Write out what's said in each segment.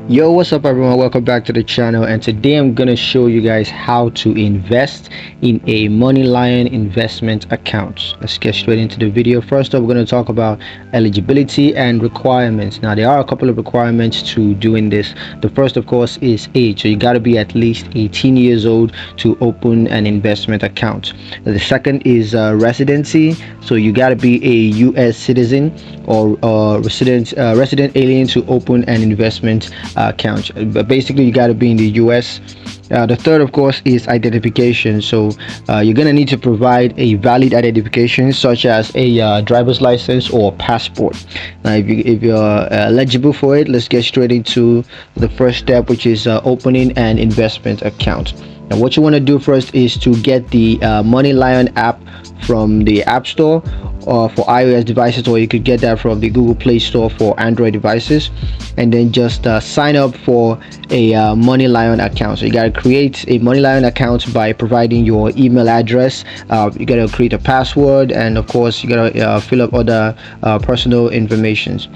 Yo, what's up everyone? Welcome back to the channel, and today I'm gonna show you guys how to invest in a Moneylion investment account. Let's get straight into the video. First up, we're gonna talk about eligibility and requirements. Now there are a couple of requirements to doing this. The first, of course, is age. So you got to be at least 18 years old to open an investment account. The second is residency. So you got to be a US citizen or resident alien to open an investment account. But basically you got to be in the US. The third, of course, is identification. So you're gonna need to provide a valid identification such as a driver's license or passport. Now if you're eligible for it, let's get straight into the first step, which is opening an investment account. Now what you want to do first is to get the Moneylion app from the App Store for iOS devices, or you could get that from the Google Play Store for Android devices, and then just sign up for a Moneylion account. So you got to create a Moneylion account by providing your email address. You got to create a password, and of course you got to fill up other personal informations.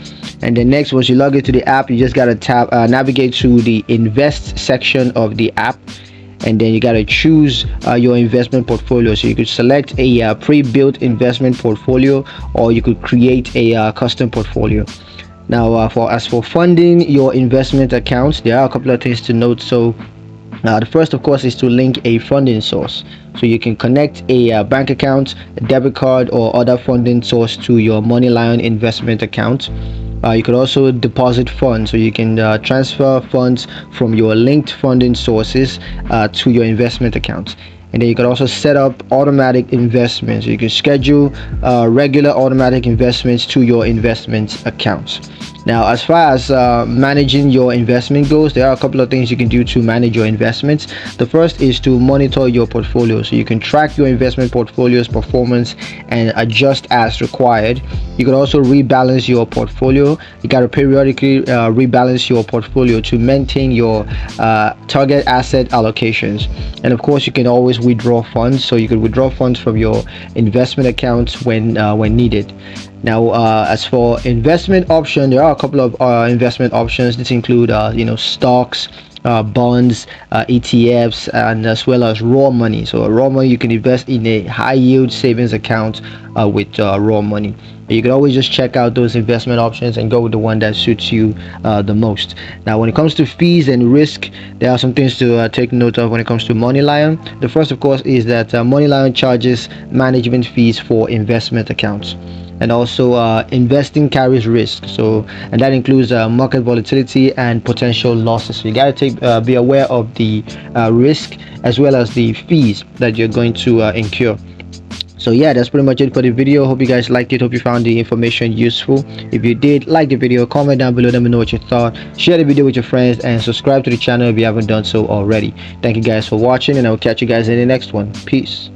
And then next, once you log into the app, you just got to tap navigate to the invest section of the app, and then you got to choose your investment portfolio. So you could select a pre-built investment portfolio, or you could create a custom portfolio. Now as for funding your investment accounts, there are a couple of things to note. So the first, of course, is to link a funding source. So you can connect a bank account, a debit card, or other funding source to your Moneylion investment account. You could also deposit funds, so you can transfer funds from your linked funding sources to your investment account. And then you can also set up automatic investments. So you can schedule regular automatic investments to your investment accounts. Now as far as managing your investment goes, there are a couple of things you can do to manage your investments. The first is to monitor your portfolio. So you can track your investment portfolio's performance and adjust as required. You can also rebalance your portfolio. You got to periodically rebalance your portfolio to maintain your target asset allocations. And of course you can always withdraw funds. So you can withdraw funds from your investment accounts when needed. Now as for investment option, there are a couple of investment options. This include stocks, bonds, ETFs, and as well as raw money. So raw money, you can invest in a high yield savings account with raw money. You can always just check out those investment options and go with the one that suits you the most. Now when it comes to fees and risk, there are some things to take note of when it comes to Moneylion. The first, of course, is that Moneylion charges management fees for investment accounts. And also investing carries risk, and that includes market volatility and potential losses. So you got to be aware of the risk as well as the fees that you're going to incur. So yeah, that's pretty much it for the video. Hope you guys liked it. Hope you found the information useful. If you did, like the video, comment down below, let me know what you thought. Share the video with your friends and subscribe to the channel if you haven't done so already. Thank you guys for watching, and I will catch you guys in the next one. Peace.